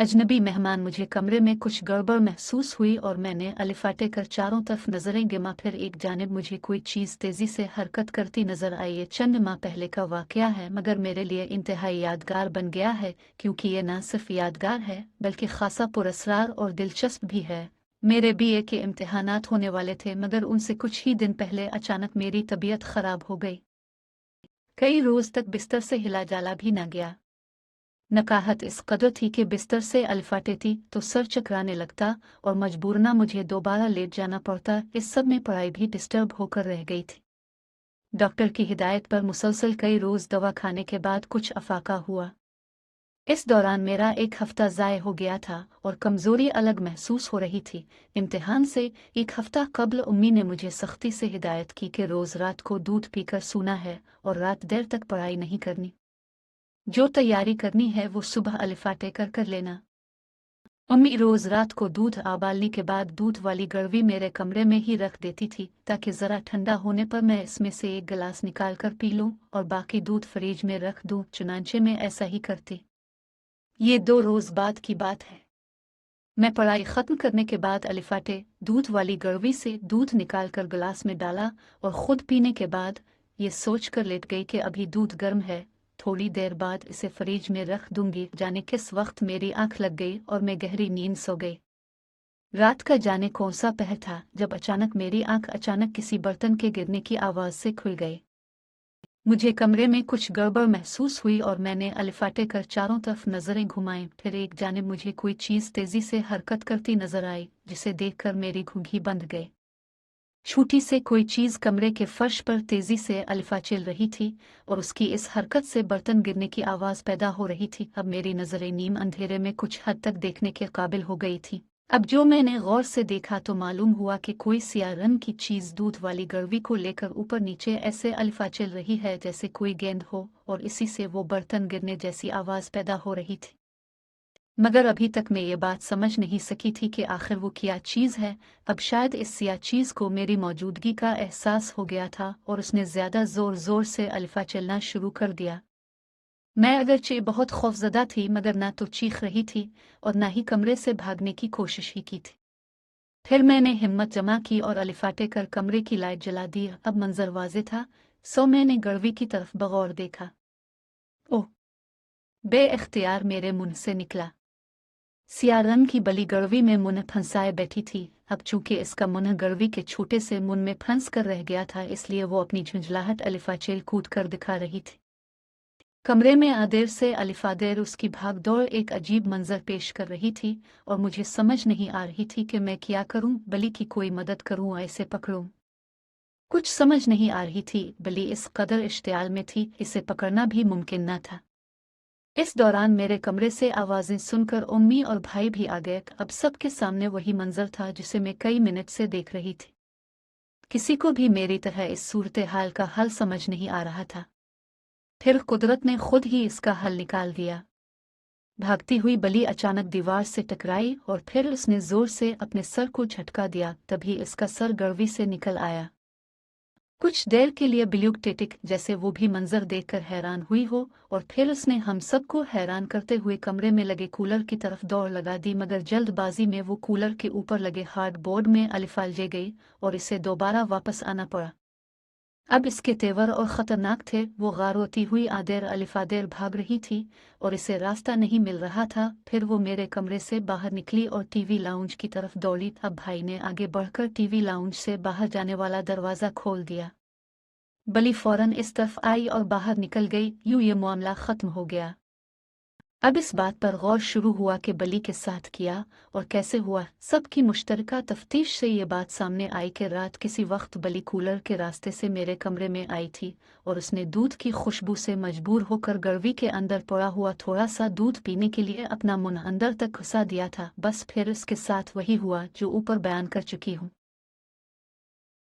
अजनबी मेहमान मुझे कमरे में कुछ गड़बड़ महसूस हुई और मैंने अलिफाटे कर चारों तरफ नजरें गिमा। फिर एक जानिब मुझे कोई चीज़ तेज़ी से हरकत करती नजर आई। ये चंद माह पहले का वाकया है, मगर मेरे लिए इंतहाई यादगार बन गया है, क्योंकि ये न सिर्फ यादगार है बल्कि खासा पुरस्कार और दिलचस्प भी है। मेरे बीए के इम्तिहानात होने वाले थे, मगर उनसे कुछ ही दिन पहले अचानक मेरी तबीयत खराब हो गई। कई रोज तक बिस्तर से हिला जाला भी न गया। नकाहत इस कदर थी कि बिस्तर से अलिफाटे थी तो सर चकराने लगता और मजबूरना मुझे दोबारा लेट जाना पड़ता। इस सब में पढ़ाई भी डिस्टर्ब होकर रह गई थी। डॉक्टर की हिदायत पर मुसलसल कई रोज दवा खाने के बाद कुछ अफाका हुआ। इस दौरान मेरा एक हफ्ता ज़ाय हो गया था और कमज़ोरी अलग महसूस हो रही थी। इम्तिहान से एक हफ्ता कबल उम्मी ने मुझे सख्ती से हिदायत की कि रोज़ रात को दूध पीकर सोना है और रात देर तक पढ़ाई नहीं करनी। जो तैयारी करनी है वो सुबह अलिफाटे कर लेना। अम्मी रोज रात को दूध उबालने के बाद दूध वाली गड़वी मेरे कमरे में ही रख देती थी, ताकि ज़रा ठंडा होने पर मैं इसमें से एक गिलास निकाल कर पी लूं और बाकी दूध फ्रिज में रख दूं। चुनांचे में ऐसा ही करती। ये 2 रोज बाद की बात है। मैं पढ़ाई ख़त्म करने के बाद अलिफाटे दूध वाली गड़वी से दूध निकाल कर गिलास में डाला और ख़ुद पीने के बाद ये सोच कर लेट गई कि अभी दूध गर्म है, थोड़ी देर बाद इसे फ्रिज में रख दूंगी। जाने किस वक्त मेरी आंख लग गई और मैं गहरी नींद सो गई। रात का जाने कौन सा पहर था जब अचानक मेरी आंख अचानक किसी बर्तन के गिरने की आवाज़ से खुल गई। मुझे कमरे में कुछ गड़बड़ महसूस हुई और मैंने अलिफाटे कर चारों तरफ नजरें घुमाईं। फिर एक जानिब मुझे कोई चीज़ तेजी से हरकत करती नजर आई, जिसे देखकर मेरी घुंघी बंद गई। छोटी से कोई चीज़ कमरे के फर्श पर तेजी से अलिफा चल रही थी और उसकी इस हरकत से बर्तन गिरने की आवाज़ पैदा हो रही थी। अब मेरी नजरें नीम अंधेरे में कुछ हद तक देखने के काबिल हो गई थी। अब जो मैंने गौर से देखा तो मालूम हुआ कि कोई सियाह रंग की चीज़ दूध वाली गड़वी को लेकर ऊपर नीचे ऐसे अलिफा चल रही है जैसे कोई गेंद हो, और इसी से वो बर्तन गिरने जैसी आवाज़ पैदा हो रही थी। मगर अभी तक मैं ये बात समझ नहीं सकी थी कि आखिर वो क्या चीज़ है। अब शायद इस सियाह चीज़ को मेरी मौजूदगी का एहसास हो गया था और उसने ज़्यादा ज़ोर ज़ोर से अलिफा चलना शुरू कर दिया। मैं अगरचे बहुत खौफज़दा थी, मगर ना तो चीख रही थी और ना ही कमरे से भागने की कोशिश ही की थी। फिर मैंने हिम्मत जमा की और अलिफाटे कर कमरे की लाइट जला दी। अब मंजर वाज़े था, सो मैंने गड़वी की तरफ बगौर देखा। ओह! बे इख्तियार मेरे मुंह से निकला। सियाह रंग की बली गड़वी में मुंह फंसाए बैठी थी। अब चूंकि इसका मुंह गड़वी के छोटे से मुंह में फंस कर रह गया था, इसलिए वो अपनी झुंझलाहट अलिफा चेल कूद कर दिखा रही थी। कमरे में आदेर से अलिफादेर उसकी भागदौड़ एक अजीब मंजर पेश कर रही थी और मुझे समझ नहीं आ रही थी कि मैं क्या करूं। बली की कोई मदद करूं या इसे पकड़ूं। कुछ समझ नहीं आ रही थी। बली इस कदर इश्तियाल में थी, इसे पकड़ना भी मुमकिन न था। इस दौरान मेरे कमरे से आवाज़ें सुनकर उम्मी और भाई भी आ गए। अब सबके सामने वही मंजर था जिसे मैं कई मिनट से देख रही थी। किसी को भी मेरी तरह इस सूरत हाल का हल समझ नहीं आ रहा था। फिर कुदरत ने खुद ही इसका हल निकाल दिया। भागती हुई बली अचानक दीवार से टकराई और फिर उसने जोर से अपने सर को झटका दिया। तभी इसका सर गड़वी से निकल आया। कुछ देर के लिए बिल्यूक टेटिक जैसे वो भी मंजर देखकर हैरान हुई हो, और फिर उसने हम सबको हैरान करते हुए कमरे में लगे कूलर की तरफ दौड़ लगा दी। मगर जल्दबाजी में वो कूलर के ऊपर लगे हार्ड बोर्ड में अलिफा ले गई और इसे दोबारा वापस आना पड़ा। अब इसके तेवर और ख़तरनाक थे। वो गारोती हुई आदेर अलिफादेर भाग रही थी और इसे रास्ता नहीं मिल रहा था। फिर वो मेरे कमरे से बाहर निकली और टीवी लाउंज की तरफ दौड़ी। अब भाई ने आगे बढ़कर टीवी लाउंज से बाहर जाने वाला दरवाज़ा खोल दिया। बली फौरन इस तरफ आई और बाहर निकल गई। यूं ये मामला ख़त्म हो गया। अब इस बात पर गौर शुरू हुआ कि बली के साथ किया और कैसे हुआ। सबकी मुश्तरका तफ्तीश से ये बात सामने आई कि रात किसी वक्त बली कूलर के रास्ते से मेरे कमरे में आई थी और उसने दूध की खुशबू से मजबूर होकर गड़वी के अंदर पड़ा हुआ थोड़ा सा दूध पीने के लिए अपना मुंह अंदर तक घुसा दिया था। बस फिर इसके साथ वही हुआ जो ऊपर बयान कर चुकी हूँ।